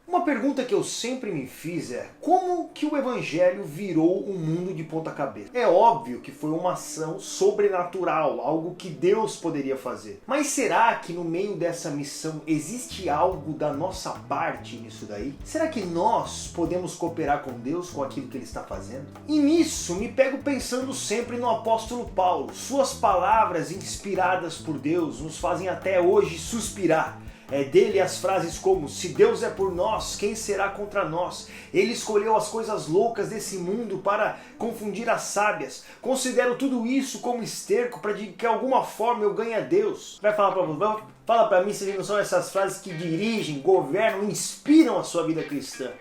Uma pergunta que eu sempre me fiz é: como que o evangelho virou um mundo de ponta cabeça? É óbvio que foi uma ação sobrenatural, algo que Deus poderia fazer. Mas será que no meio dessa missão existe algo da nossa parte nisso daí? Será que nós podemos cooperar com Deus com aquilo que Ele está fazendo? E nisso me pego pensando sempre no apóstolo Paulo. Suas palavras inspiradas por Deus nos fazem até hoje suspirar. É dele as frases como: se Deus é por nós, quem será contra nós? Ele escolheu as coisas loucas desse mundo para confundir as sábias. Considero tudo isso como esterco para que de alguma forma eu ganhe a Deus. Vai falar para você, fala para mim se não são essas frases que dirigem, governam, inspiram a sua vida cristã.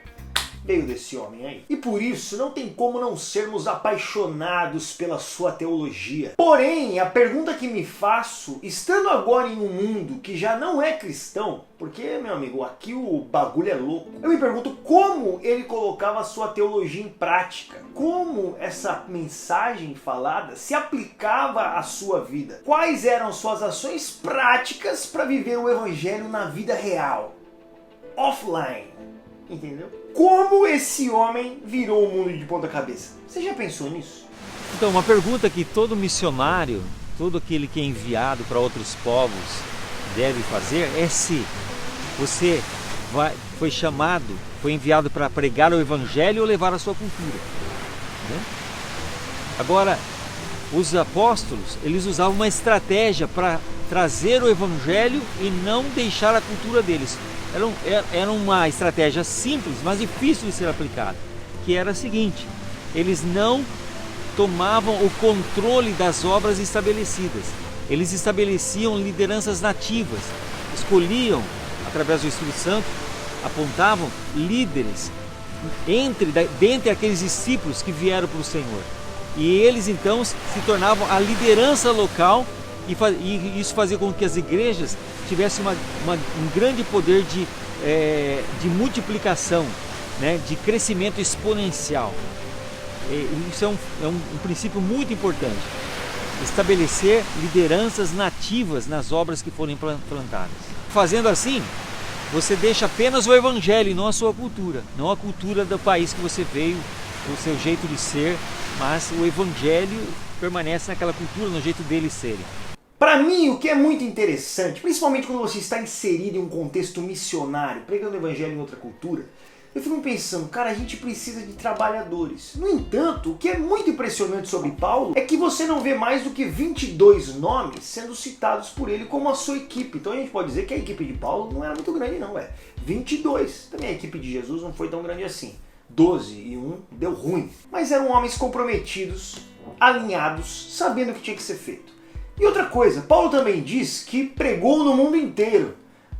Veio desse homem aí. E por isso não tem como não sermos apaixonados pela sua teologia. Porém, a pergunta que me faço, estando agora em um mundo que já não é cristão, porque, meu amigo, aqui o bagulho é louco, eu me pergunto como ele colocava a sua teologia em prática. Como essa mensagem falada se aplicava à sua vida. Quais eram suas ações práticas para viver o evangelho na vida real. Offline. Entendeu? Como esse homem virou o mundo de ponta cabeça? Você já pensou nisso? Então, uma pergunta que todo missionário, todo aquele que é enviado para outros povos deve fazer é se você foi chamado, foi enviado para pregar o evangelho ou levar a sua cultura. Né? Agora, os apóstolos, eles usavam uma estratégia para trazer o evangelho e não deixar a cultura deles. Era uma estratégia simples, mas difícil de ser aplicada, que era a seguinte: eles não tomavam o controle das obras estabelecidas, eles estabeleciam lideranças nativas, escolhiam, através do Espírito Santo, apontavam líderes dentre aqueles discípulos que vieram para o Senhor, e eles então se tornavam a liderança local. E isso fazia com que as igrejas tivessem um grande poder de multiplicação, né, de crescimento exponencial. Isso é um princípio muito importante. Estabelecer lideranças nativas nas obras que forem plantadas. Fazendo assim, você deixa apenas o evangelho e não a sua cultura, não a cultura do país que você veio, o seu jeito de ser, mas o evangelho permanece naquela cultura, no jeito deles serem. Para mim, o que é muito interessante, principalmente quando você está inserido em um contexto missionário, pregando o evangelho em outra cultura, eu fico pensando, cara, a gente precisa de trabalhadores. No entanto, o que é muito impressionante sobre Paulo é que você não vê mais do que 22 nomes sendo citados por ele como a sua equipe. Então a gente pode dizer que a equipe de Paulo não era muito grande não, 22. Também a equipe de Jesus não foi tão grande assim. 12 e 1 deu ruim. Mas eram homens comprometidos, alinhados, sabendo o que tinha que ser feito. E outra coisa, Paulo também diz que pregou no mundo inteiro,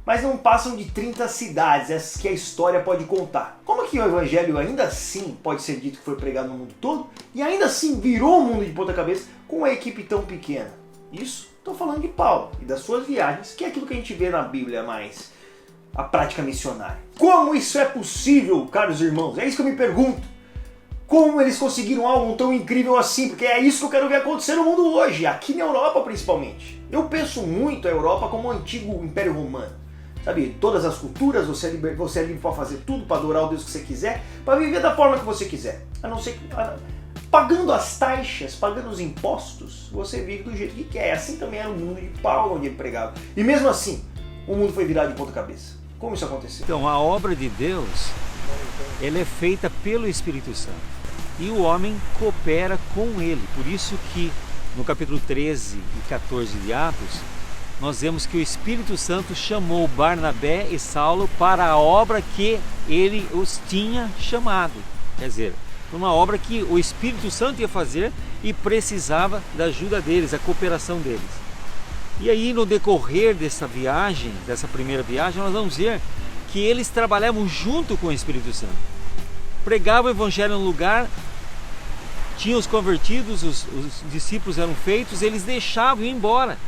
mas não passam de 30 cidades, essas que a história pode contar. Como que o evangelho ainda assim pode ser dito que foi pregado no mundo todo e ainda assim virou o mundo de ponta cabeça com uma equipe tão pequena? Isso, estou falando de Paulo e das suas viagens, que é aquilo que a gente vê na Bíblia mais, a prática missionária. Como isso é possível, caros irmãos? É isso que eu me pergunto. Como eles conseguiram algo tão incrível assim? Porque é isso que eu quero ver acontecer no mundo hoje, aqui na Europa principalmente. Eu penso muito a Europa como o antigo Império Romano. Sabe, todas as culturas, você é livre para fazer tudo, para adorar o Deus que você quiser, para viver da forma que você quiser. A não ser que, pagando as taxas, pagando os impostos, você vive do jeito que quer. Assim também era o mundo de Paulo, onde ele pregava. E mesmo assim, o mundo foi virado de ponta cabeça. Como isso aconteceu? Então, a obra de Deus, ela é feita pelo Espírito Santo. E o homem coopera com ele. Por isso que no capítulo 13 e 14 de Atos, nós vemos que o Espírito Santo chamou Barnabé e Saulo para a obra que ele os tinha chamado. Quer dizer, uma obra que o Espírito Santo ia fazer e precisava da ajuda deles, a cooperação deles. E aí, no decorrer dessa viagem, dessa primeira viagem, nós vamos ver que eles trabalhavam junto com o Espírito Santo. Pregavam o evangelho no lugar, tinham os convertidos, os discípulos eram feitos, eles deixavam ir embora.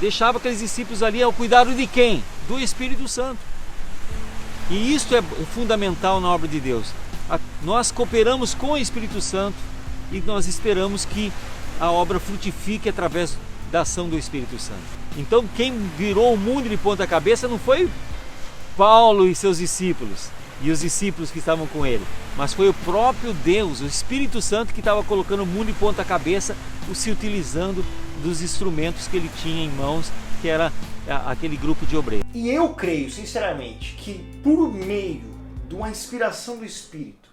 Deixavam aqueles discípulos ali ao cuidado de quem? Do Espírito Santo. E isto é fundamental na obra de Deus. Nós cooperamos com o Espírito Santo e nós esperamos que a obra frutifique através da ação do Espírito Santo. Então quem virou o mundo de ponta cabeça não foi Paulo e seus discípulos e os discípulos que estavam com ele, mas foi o próprio Deus, o Espírito Santo, que estava colocando o mundo em ponta cabeça, se utilizando dos instrumentos que ele tinha em mãos, que era aquele grupo de obreiros. E eu creio, sinceramente, que por meio de uma inspiração do Espírito,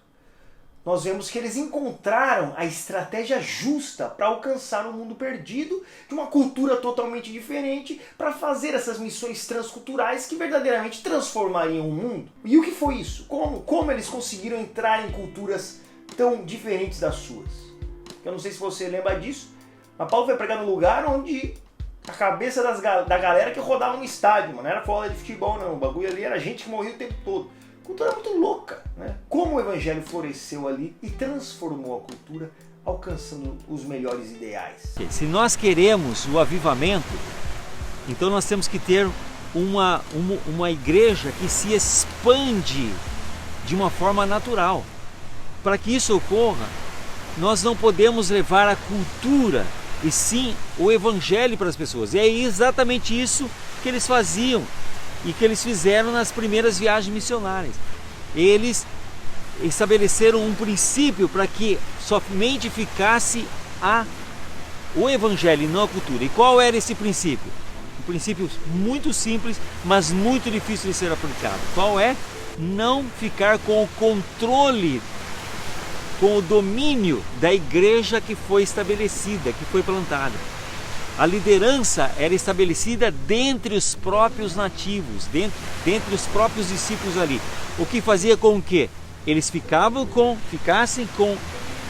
nós vemos que eles encontraram a estratégia justa para alcançar um mundo perdido, de uma cultura totalmente diferente, para fazer essas missões transculturais que verdadeiramente transformariam o mundo. E o que foi isso? Como eles conseguiram entrar em culturas tão diferentes das suas? Eu não sei se você lembra disso, mas Paulo foi pregar num lugar onde a cabeça da galera que rodava no estádio, mano, não era bola de futebol não, o bagulho ali era gente que morria o tempo todo. Cultura muito louca, né? Como o evangelho floresceu ali e transformou a cultura, alcançando os melhores ideais. Se nós queremos o avivamento, então nós temos que ter uma igreja que se expande de uma forma natural. Para que isso ocorra, nós não podemos levar a cultura e sim o evangelho para as pessoas. E é exatamente isso que eles faziam e que eles fizeram nas primeiras viagens missionárias. Eles estabeleceram um princípio para que somente ficasse o evangelho e não a cultura. E qual era esse princípio? Um princípio muito simples, mas muito difícil de ser aplicado. Qual é? Não ficar com o controle, com o domínio da igreja que foi estabelecida, que foi plantada. A liderança era estabelecida dentre os próprios nativos, dentre os próprios discípulos ali. O que fazia com que eles ficassem com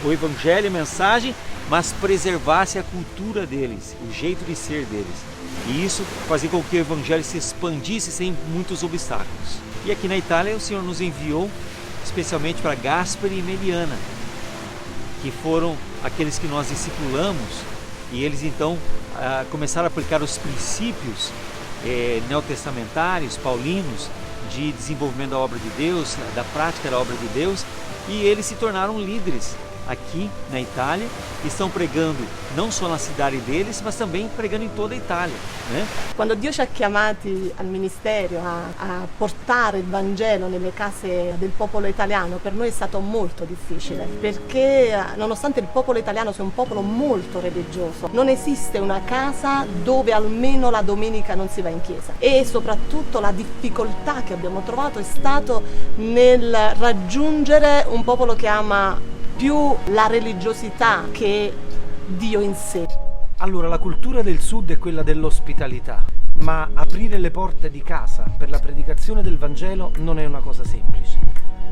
o evangelho, a mensagem, mas preservasse a cultura deles, o jeito de ser deles. E isso fazia com que o evangelho se expandisse sem muitos obstáculos. E aqui na Itália o Senhor nos enviou especialmente para Gasperi e Meliana, que foram aqueles que nós discipulamos, e eles então começaram a aplicar os princípios neotestamentários, paulinos, de desenvolvimento da obra de Deus, da prática da obra de Deus, e eles se tornaram líderes aqui na Itália, estão pregando não só na cidade deles, mas também pregando em toda a Itália, né? Quando Dio ci ha chiamati al ministero a portare il Vangelo nelle case del popolo italiano, per noi è stato molto difficile, perché nonostante il popolo italiano sia un popolo molto religioso, non esiste una casa dove almeno la domenica non si va in chiesa, e soprattutto la difficoltà che abbiamo trovato è stato nel raggiungere un popolo che ama più la religiosità che Dio in sé. Allora, la cultura del sud è quella dell'ospitalità, ma aprire le porte di casa per la predicazione del Vangelo non è una cosa semplice.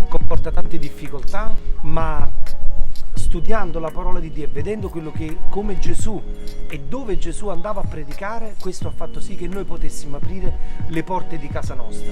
Comporta tante difficoltà, ma studiando la parola di Dio e vedendo come Gesù e dove Gesù andava a predicare, questo ha fatto sì che noi potessimo aprire le porte di casa nostra.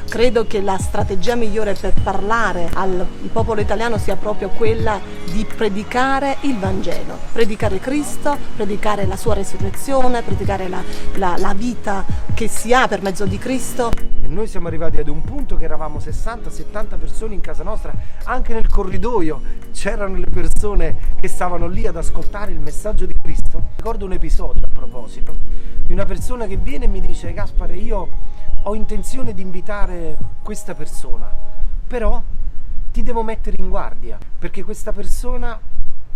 Credo che la strategia migliore per parlare al popolo italiano sia proprio quella di predicare il Vangelo, predicare Cristo, predicare la sua resurrezione, predicare la vita che si ha per mezzo di Cristo. E noi siamo arrivati ad un punto che eravamo 60-70 persone in casa nostra, anche nel corridoio c'erano le persone che stavano lì ad ascoltare il messaggio di Cristo. Ricordo un episodio a proposito di una persona che viene e mi dice: Gaspare, io ho intenzione di invitare questa persona, però ti devo mettere in guardia perché questa persona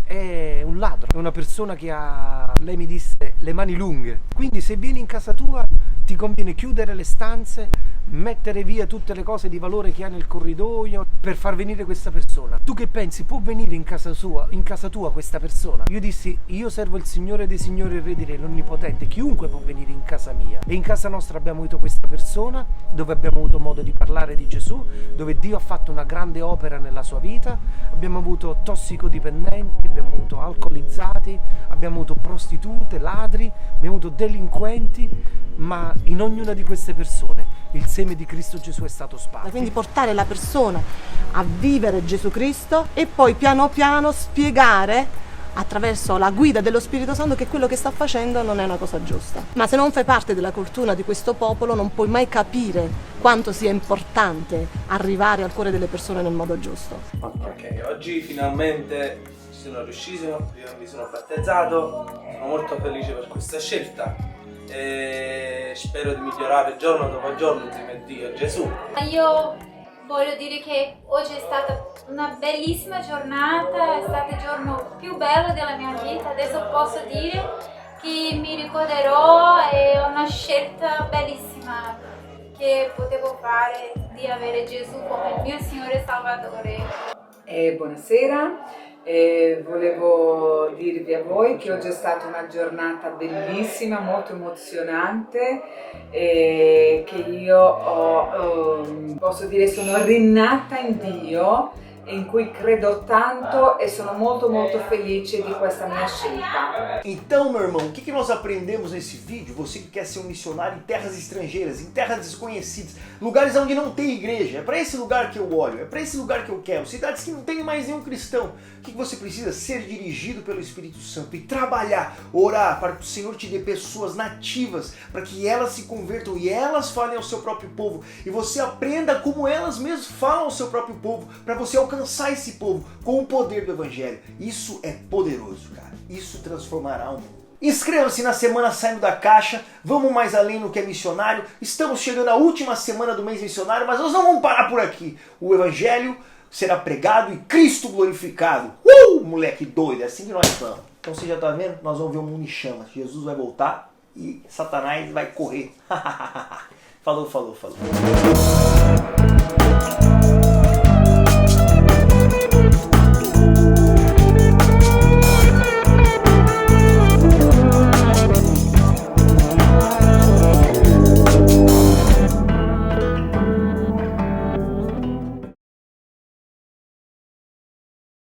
è un ladro, è una persona che ha, lei mi disse, le mani lunghe, quindi se vieni in casa tua ti conviene chiudere le stanze, mettere via tutte le cose di valore che ha nel corridoio per far venire questa persona. Tu che pensi, può venire in casa tua questa persona? Io dissi: io servo il Signore dei Signori, il Re dei Re, l'Onnipotente, chiunque può venire in casa mia. E in casa nostra abbiamo avuto questa persona, dove abbiamo avuto modo di parlare di Gesù, dove Dio ha fatto una grande opera nella sua vita. Abbiamo avuto tossicodipendenti, abbiamo avuto alcolizzati, abbiamo avuto prostitute, ladri, abbiamo avuto delinquenti, ma in ognuna di queste persone il seme di Cristo Gesù è stato sparso. Quindi portare la persona a vivere Gesù Cristo e poi piano piano spiegare attraverso la guida dello Spirito Santo che quello che sta facendo non è una cosa giusta. Ma se non fai parte della cultura di questo popolo non puoi mai capire quanto sia importante arrivare al cuore delle persone nel modo giusto. Ok, oggi finalmente ci sono riuscito, io mi sono battezzato, sono molto felice per questa scelta. e spero di migliorare giorno dopo giorno insieme a Dio e Gesù. Io voglio dire che oggi è stata una bellissima giornata, è stato il giorno più bello della mia vita. Adesso posso dire che mi ricorderò, è una scelta bellissima che potevo fare di avere Gesù come il mio Signore e Salvatore. Buonasera, volevo dirvi a voi che oggi è stata una giornata bellissima, molto emozionante, che io posso dire sono rinnata in Dio, in cui credo tanto e sono molto felice di questa mia scelta. Então, meu irmão, o que nós aprendemos nesse vídeo? Você que quer ser um missionário em terras estrangeiras, em terras desconhecidas, lugares onde não tem igreja, é para esse lugar que eu olho, é para esse lugar que eu quero, cidades que não tem mais nenhum cristão. O que você precisa? Ser dirigido pelo Espírito Santo e trabalhar, orar para que o Senhor te dê pessoas nativas, para que elas se convertam e elas falem ao seu próprio povo, e você aprenda como elas mesmas falam ao seu próprio povo, para você alcançar esse povo com o poder do Evangelho. Isso é poderoso, cara. Isso transformará o mundo. Inscreva-se na Semana Saindo da Caixa, vamos mais além no que é missionário. Estamos chegando à última semana do mês missionário, mas nós não vamos parar por aqui. O Evangelho será pregado e Cristo glorificado. Moleque doido, é assim que nós vamos. Então você já tá vendo? Nós vamos ver o mundo em chamas. Jesus vai voltar e Satanás vai correr. Falou.